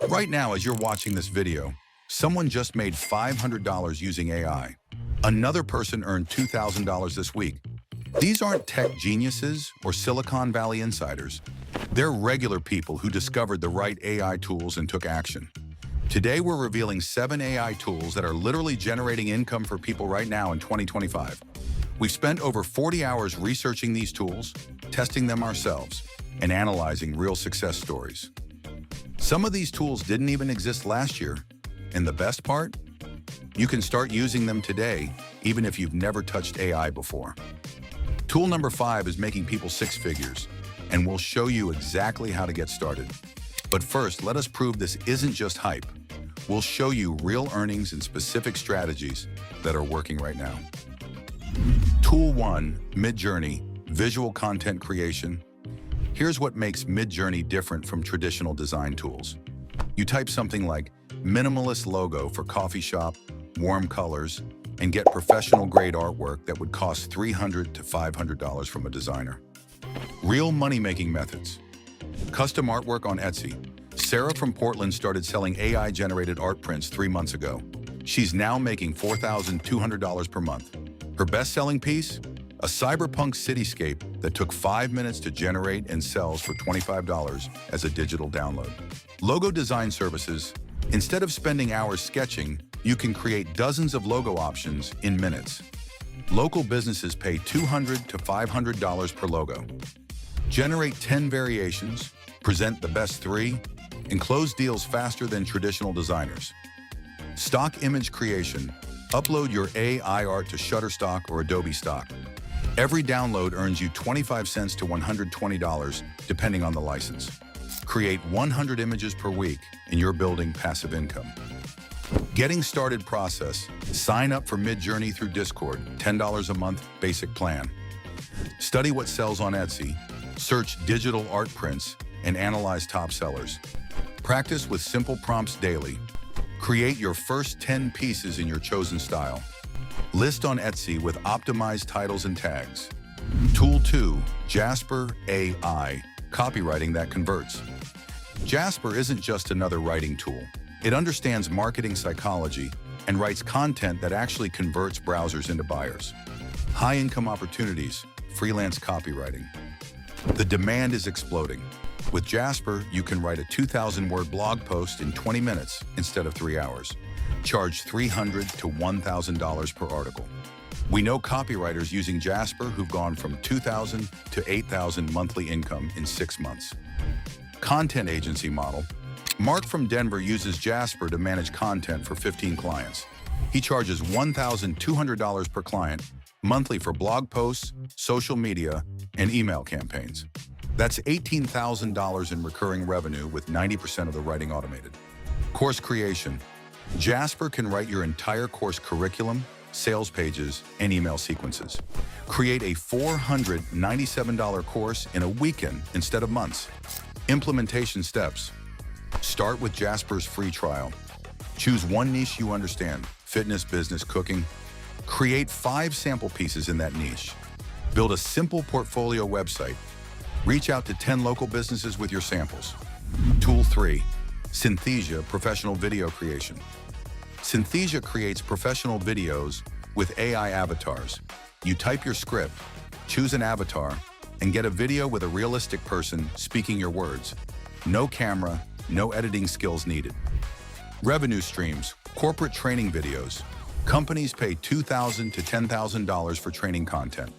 Right now, as you're watching this video, someone just made $500 using AI. Another person earned $2,000 this week. These aren't tech geniuses or Silicon Valley insiders. They're regular people who discovered the right AI tools and took action. Today, we're revealing 7 AI tools that are literally generating income for people right now in 2025. We've spent over 40 hours researching these tools, testing them ourselves, and analyzing real success stories. Some of these tools didn't even exist last year, and the best part? You can start using them today, even if you've never touched AI before. Tool number 5 is making people 6 figures, and we'll show you exactly how to get started. But first, let us prove this isn't just hype. We'll show you real earnings and specific strategies that are working right now. Tool 1, MidJourney, visual content creation. Here's what makes MidJourney different from traditional design tools. You type something like minimalist logo for coffee shop, warm colors, and get professional-grade artwork that would cost $300 to $500 from a designer. Real money-making methods. Custom artwork on Etsy. Sarah from Portland started selling AI-generated art prints 3 months ago. She's now making $4,200 per month. Her best-selling piece? A cyberpunk cityscape that took 5 minutes to generate and sells for $25 as a digital download. Logo design services. Instead of spending hours sketching, you can create dozens of logo options in minutes. Local businesses pay $200 to $500 per logo. Generate 10 variations, present the best 3, and close deals faster than traditional designers. Stock image creation. Upload your AI art to Shutterstock or Adobe Stock. Every download earns you 25 cents to $120, depending on the license. Create 100 images per week, and you're building passive income. Getting started process. Sign up for MidJourney through Discord, $10 a month, basic plan. Study what sells on Etsy, search digital art prints, and analyze top sellers. Practice with simple prompts daily. Create your first 10 pieces in your chosen style. List on Etsy with optimized titles and tags. Tool 2, Jasper AI, copywriting that converts. Jasper isn't just another writing tool. It understands marketing psychology and writes content that actually converts browsers into buyers. High-income opportunities, freelance copywriting. The demand is exploding. With Jasper, you can write a 2,000-word blog post in 20 minutes instead of 3 hours. Charge $300 to $1,000 per article. We know copywriters using Jasper who've gone from $2,000 to $8,000 monthly income in 6 months. Content agency model. Mark from Denver uses Jasper to manage content for 15 clients. He charges $1,200 per client monthly for blog posts, social media, and email campaigns. That's $18,000 in recurring revenue with 90% of the writing automated. Course creation. Jasper can write your entire course curriculum, sales pages, and email sequences. Create a $497 course in a weekend instead of months. Implementation steps. Start with Jasper's free trial. Choose one niche you understand, fitness, business, cooking. Create 5 sample pieces in that niche. Build a simple portfolio website. Reach out to 10 local businesses with your samples. Tool 3, Synthesia professional video creation. Synthesia creates professional videos with AI avatars. You type your script, choose an avatar, and get a video with a realistic person speaking your words. No camera, no editing skills needed. Revenue streams, corporate training videos. Companies pay $2,000 to $10,000 for training content.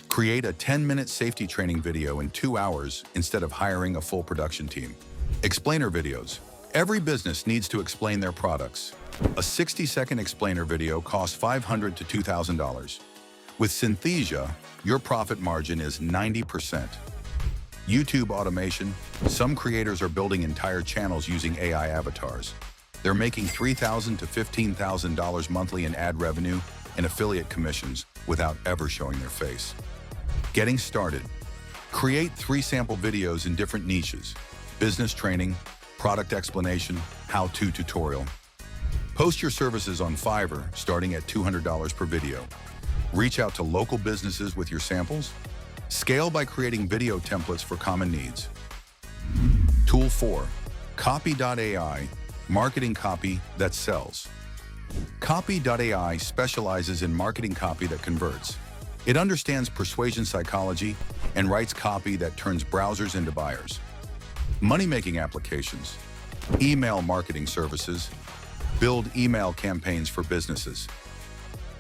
Create a 10-minute safety training video in 2 hours instead of hiring a full production team. Explainer videos. Every business needs to explain their products. A 60-second explainer video costs $500 to $2,000. With Synthesia, your profit margin is 90%. YouTube automation. Some creators are building entire channels using AI avatars. They're making $3,000 to $15,000 monthly in ad revenue and affiliate commissions without ever showing their face. Getting started. Create 3 sample videos in different niches: business training, product explanation, how-to tutorial. Post your services on Fiverr, starting at $200 per video. Reach out to local businesses with your samples. Scale by creating video templates for common needs. Tool 4, Copy.ai, marketing copy that sells. Copy.ai specializes in marketing copy that converts. It understands persuasion psychology and writes copy that turns browsers into buyers. Money-making applications, email marketing services, build email campaigns for businesses.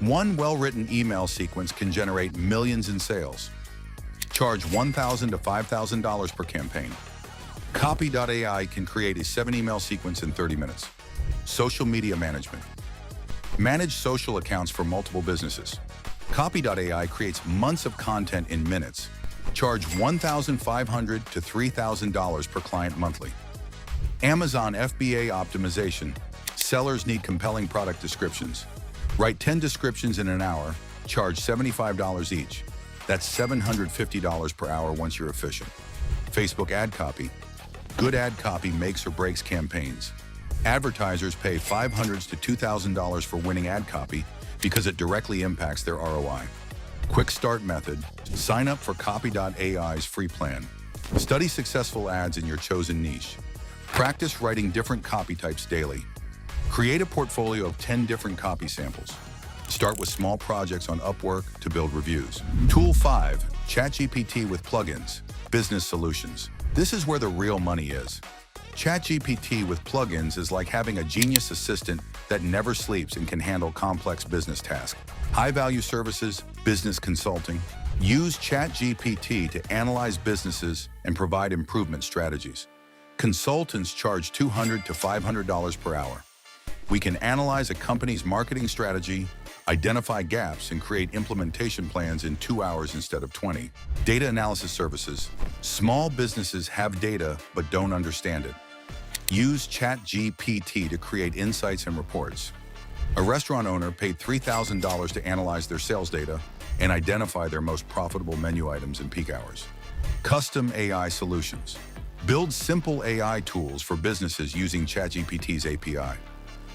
One well-written email sequence can generate millions in sales. Charge $1,000 to $5,000 per campaign. Copy.ai can create a 7-email sequence in 30 minutes. Social media management. Manage social accounts for multiple businesses. Copy.ai creates months of content in minutes. Charge $1,500 to $3,000 per client monthly. Amazon FBA optimization. Sellers need compelling product descriptions. Write 10 descriptions in an hour. Charge $75 each. That's $750 per hour once you're efficient. Facebook ad copy. Good ad copy makes or breaks campaigns. Advertisers pay $500 to $2,000 for winning ad copy because it directly impacts their ROI. Quick start method. Sign up for Copy.ai's free plan. Study successful ads in your chosen niche. Practice writing different copy types daily. Create a portfolio of 10 different copy samples. Start with small projects on Upwork to build reviews. Tool 5, ChatGPT with plugins, business solutions. This is where the real money is. ChatGPT with plugins is like having a genius assistant that never sleeps and can handle complex business tasks. High-value services, business consulting. Use ChatGPT to analyze businesses and provide improvement strategies. Consultants charge $200 to $500 per hour. We can analyze a company's marketing strategy, identify gaps, and create implementation plans in 2 hours instead of 20. Data analysis services. Small businesses have data but don't understand it. Use ChatGPT to create insights and reports. A restaurant owner paid $3,000 to analyze their sales data and identify their most profitable menu items in peak hours. Custom AI solutions. Build simple AI tools for businesses using ChatGPT's API.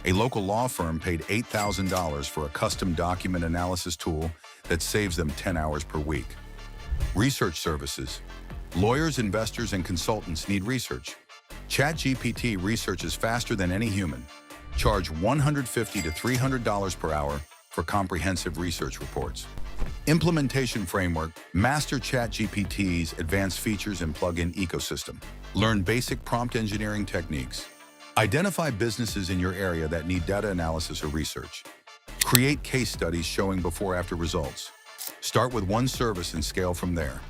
A local law firm paid $8,000 for a custom document analysis tool that saves them 10 hours per week. Research services. Lawyers, investors, and consultants need research. ChatGPT researches faster than any human. Charge $150 to $300 per hour for comprehensive research reports. Implementation framework. Master ChatGPT's advanced features and plugin ecosystem. Learn basic prompt engineering techniques. Identify businesses in your area that need data analysis or research. Create case studies showing before-after results. Start with one service and scale from there.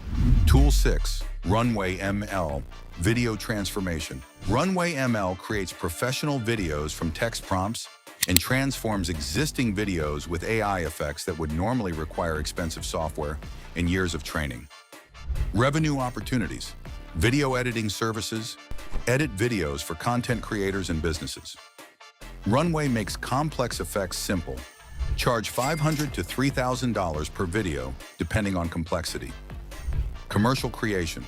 Tool 6, Runway ML, Video Transformation. Runway ML creates professional videos from text prompts and transforms existing videos with AI effects that would normally require expensive software and years of training. Revenue opportunities. Video editing services. Edit videos for content creators and businesses. Runway makes complex effects simple. Charge $500 to $3,000 per video, depending on complexity. Commercial creation.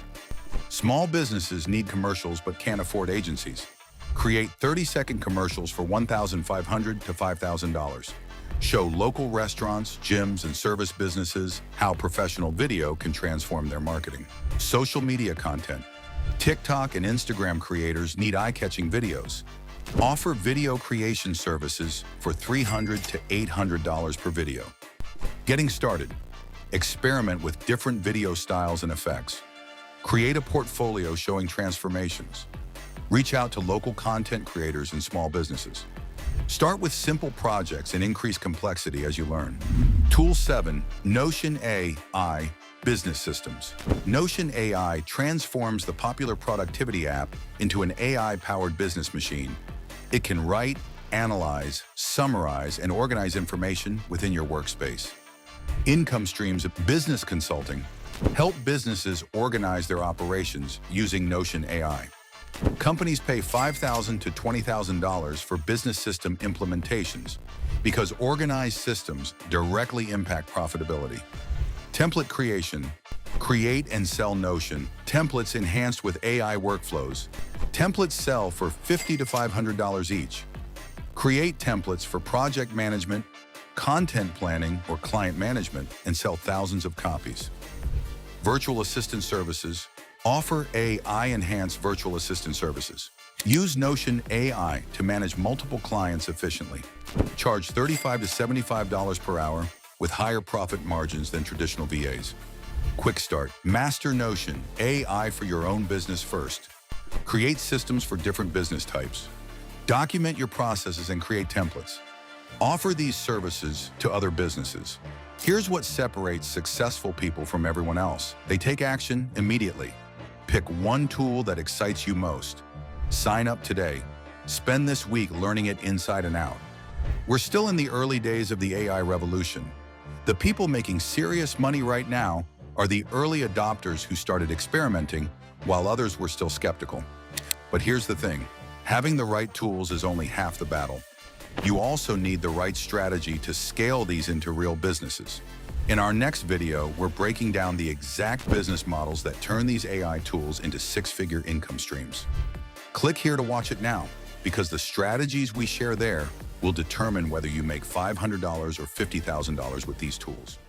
Small businesses need commercials but can't afford agencies. Create 30-second commercials for $1,500 to $5,000. Show local restaurants, gyms, and service businesses how professional video can transform their marketing. Social media content. TikTok and Instagram creators need eye-catching videos. Offer video creation services for $300 to $800 per video. Getting started. Experiment with different video styles and effects. Create a portfolio showing transformations. Reach out to local content creators and small businesses. Start with simple projects and increase complexity as you learn. Tool 7, Notion AI, Business Systems. Notion AI transforms the popular productivity app into an AI-powered business machine. It can write, analyze, summarize, and organize information within your workspace. Income streams of business consulting. Help businesses organize their operations using Notion AI. Companies pay $5,000 to $20,000 for business system implementations because organized systems directly impact profitability. Template creation. Create and sell Notion templates enhanced with AI workflows. Templates sell for $50 to $500 each. Create templates for project management, content planning, or client management and sell thousands of copies. Virtual assistant services. Offer AI-enhanced virtual assistant services. Use Notion AI to manage multiple clients efficiently. Charge $35 to $75 per hour with higher profit margins than traditional VAs. Quick start. Master Notion AI for your own business first. Create systems for different business types. Document your processes and create templates. Offer these services to other businesses. Here's what separates successful people from everyone else. They take action immediately. Pick one tool that excites you most. Sign up today. Spend this week learning it inside and out. We're still in the early days of the AI revolution. The people making serious money right now are the early adopters who started experimenting while others were still skeptical. But here's the thing, having the right tools is only half the battle. You also need the right strategy to scale these into real businesses. In our next video, we're breaking down the exact business models that turn these AI tools into six-figure income streams. Click here to watch it now, because the strategies we share there will determine whether you make $500 or $50,000 with these tools.